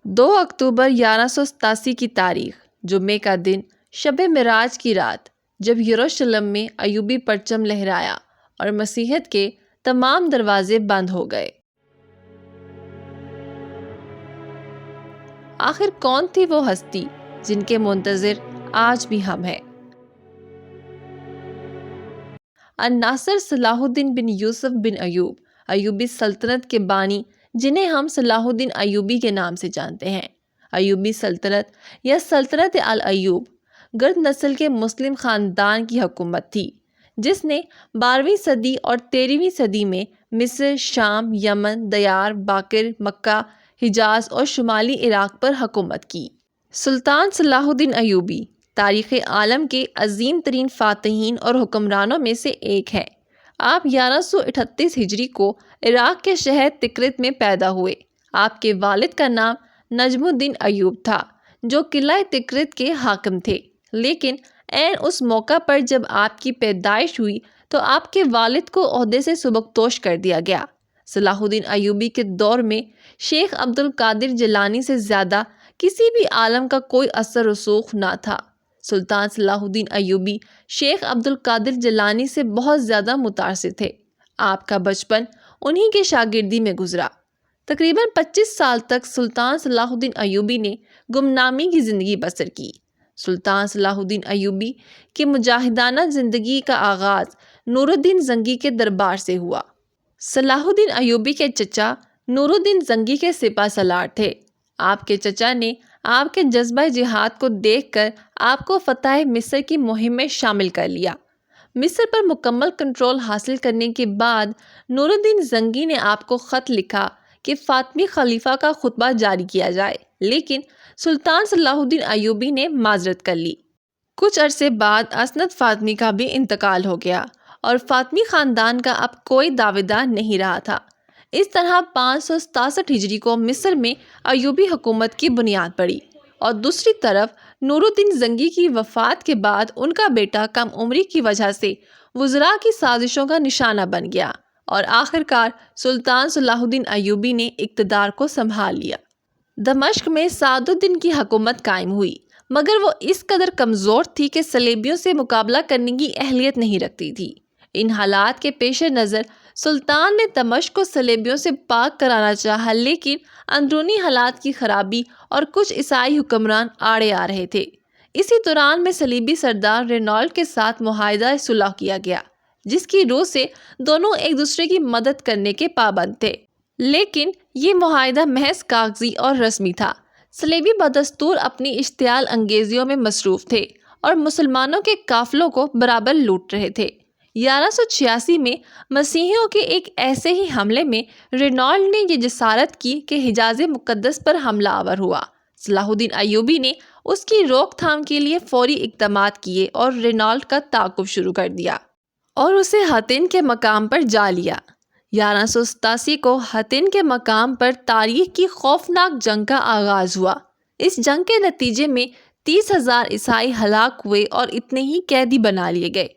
2 اکتوبر 1187 کی تاریخ، جمعے کا دن، شب معراج کی رات، جب یروشلم میں ایوبی پرچم لہرایا اور مسیحیت کے تمام دروازے بند ہو گئے۔ آخر کون تھی وہ ہستی جن کے منتظر آج بھی ہم ہیں؟ الناصر صلاح الدین بن یوسف بن ایوب، ایوبی سلطنت کے بانی، جنہیں ہم صلاح الدین ایوبی کے نام سے جانتے ہیں۔ ایوبی سلطنت یا سلطنت الایوب گرد نسل کے مسلم خاندان کی حکومت تھی، جس نے 12ویں صدی اور 13ویں صدی میں مصر، شام، یمن، دیار، باکر، مکہ، حجاز اور شمالی عراق پر حکومت کی۔ سلطان صلاح الدین ایوبی تاریخ عالم کے عظیم ترین فاتحین اور حکمرانوں میں سے ایک ہیں۔ آپ 1138 ہجری کو عراق کے شہر تکرت میں پیدا ہوئے۔ آپ کے والد کا نام نجم الدین ایوب تھا، جو قلعہ تکرت کے حاکم تھے، لیکن عین اس موقع پر جب آپ کی پیدائش ہوئی تو آپ کے والد کو عہدے سے سبکدوش کر دیا گیا۔ صلاح الدین ایوبی کے دور میں شیخ عبد القادر جیلانی سے زیادہ کسی بھی عالم کا کوئی اثر رسوخ نہ تھا۔ سلطان صلاح الدین ایوبی شیخ عبد القادر جیلانی سے بہت زیادہ متاثر تھے۔ آپ کا بچپن انہی کے شاگردی میں گزرا۔ تقریباً 25 سال تک سلطان صلاح الدین ایوبی نے گمنامی کی زندگی بسر کی۔ سلطان صلاح الدین ایوبی کی مجاہدانہ زندگی کا آغاز نور الدین زنگی کے دربار سے ہوا۔ صلاح الدین ایوبی کے چچا نور الدین زنگی کے سپہ سالار تھے۔ آپ کے چچا نے آپ کے جذبہ جہاد کو دیکھ کر آپ کو فتح مصر کی مہم میں شامل کر لیا۔ مصر پر مکمل کنٹرول حاصل کرنے کے بعد نور الدین زنگی نے آپ کو خط لکھا کہ فاطمی خلیفہ کا خطبہ جاری کیا جائے، لیکن سلطان صلاح الدین ایوبی نے معذرت کر لی۔ کچھ عرصے بعد اسنت فاطمی کا بھی انتقال ہو گیا اور فاطمی خاندان کا اب کوئی دعویدار نہیں رہا تھا۔ اس طرح 567 ہجری کو مصر میں ایوبی حکومت کی بنیاد پڑی، اور دوسری طرف نور الدین زنگی کی وفات کے بعد ان کا بیٹا کم عمری کی وجہ سے وزراء کی سازشوں کا نشانہ بن گیا، اور آخرکار سلطان صلاح الدین ایوبی نے اقتدار کو سنبھال لیا۔ دمشق میں سعد الدین کی حکومت قائم ہوئی، مگر وہ اس قدر کمزور تھی کہ صلیبیوں سے مقابلہ کرنے کی اہلیت نہیں رکھتی تھی۔ ان حالات کے پیش نظر سلطان نے دمشق کو صلیبیوں سے پاک کرانا چاہا، لیکن اندرونی حالات کی خرابی اور کچھ عیسائی حکمران آڑے آ رہے تھے۔ اسی دوران میں صلیبی سردار رینالڈ کے ساتھ معاہدہ صلح کیا گیا، جس کی روح سے دونوں ایک دوسرے کی مدد کرنے کے پابند تھے، لیکن یہ معاہدہ محض کاغذی اور رسمی تھا۔ صلیبی بدستور اپنی اشتعال انگیزیوں میں مصروف تھے اور مسلمانوں کے قافلوں کو برابر لوٹ رہے تھے۔ 1186 میں مسیحیوں کے ایک ایسے ہی حملے میں رینالڈ نے یہ جسارت کی کہ حجاز مقدس پر حملہ آور ہوا۔ صلاح الدین ایوبی نے اس کی روک تھام کے لیے فوری اقدامات کیے اور رینالڈ کا تعاقب شروع کر دیا اور اسے حطین کے مقام پر جا لیا۔ 1187 کو حطین کے مقام پر تاریخ کی خوفناک جنگ کا آغاز ہوا۔ اس جنگ کے نتیجے میں 30,000 عیسائی ہلاک ہوئے اور اتنے ہی قیدی بنا لیے گئے۔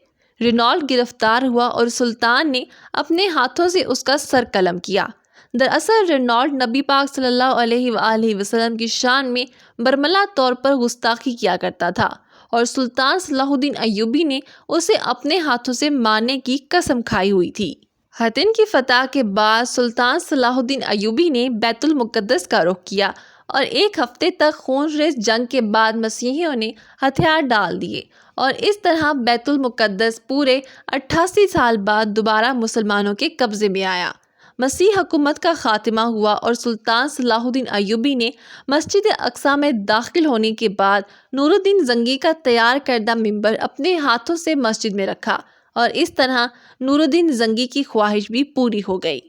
رینالڈ گرفتار ہوا اور سلطان نے اپنے ہاتھوں سے اس کا سر قلم کیا۔ دراصل رینالڈ نبی پاک صلی اللہ علیہ وآلہ وسلم کی شان میں برملا طور پر گستاخی کیا کرتا تھا، اور سلطان صلاح الدین ایوبی نے اسے اپنے ہاتھوں سے مارنے کی قسم کھائی ہوئی تھی۔ حطین کی فتح کے بعد سلطان صلاح الدین ایوبی نے بیت المقدس کا رخ کیا، اور ایک ہفتے تک خونریز جنگ کے بعد مسیحیوں نے ہتھیار ڈال دیے، اور اس طرح بیت المقدس پورے 88 سال بعد دوبارہ مسلمانوں کے قبضے میں آیا۔ مسیح حکومت کا خاتمہ ہوا اور سلطان صلاح الدین ایوبی نے مسجد اقصی میں داخل ہونے کے بعد نور الدین زنگی کا تیار کردہ منبر اپنے ہاتھوں سے مسجد میں رکھا، اور اس طرح نور الدین زنگی کی خواہش بھی پوری ہو گئی۔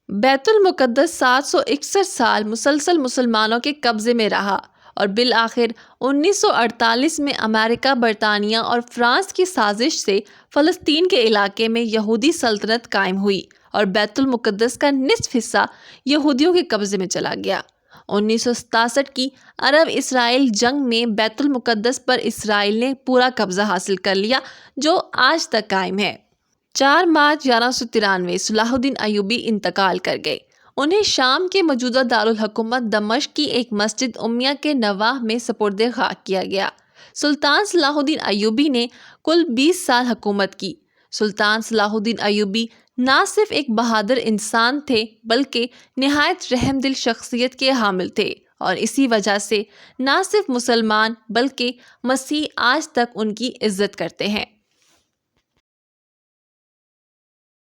بیت المقدس 761 سال مسلسل مسلمانوں کے قبضے میں رہا، اور بالآخر 1948 میں امریکہ، برطانیہ اور فرانس کی سازش سے فلسطین کے علاقے میں یہودی سلطنت قائم ہوئی، اور بیت المقدس کا نصف حصہ یہودیوں کے قبضے میں چلا گیا۔ 1967 کی عرب اسرائیل جنگ میں بیت المقدس پر اسرائیل نے پورا قبضہ حاصل کر لیا، جو آج تک قائم ہے۔ 4 مارچ 1193 صلاح الدین ایوبی انتقال کر گئے۔ انہیں شام کے موجودہ دارالحکومت دمشق کی ایک مسجد امیہ کے نواح میں سپرد خاک کیا گیا۔ سلطان صلاح الدین ایوبی نے کل 20 سال حکومت کی۔ سلطان صلاح الدین ایوبی نہ صرف ایک بہادر انسان تھے بلکہ نہایت رحم دل شخصیت کے حامل تھے، اور اسی وجہ سے نہ صرف مسلمان بلکہ مسیح آج تک ان کی عزت کرتے ہیں۔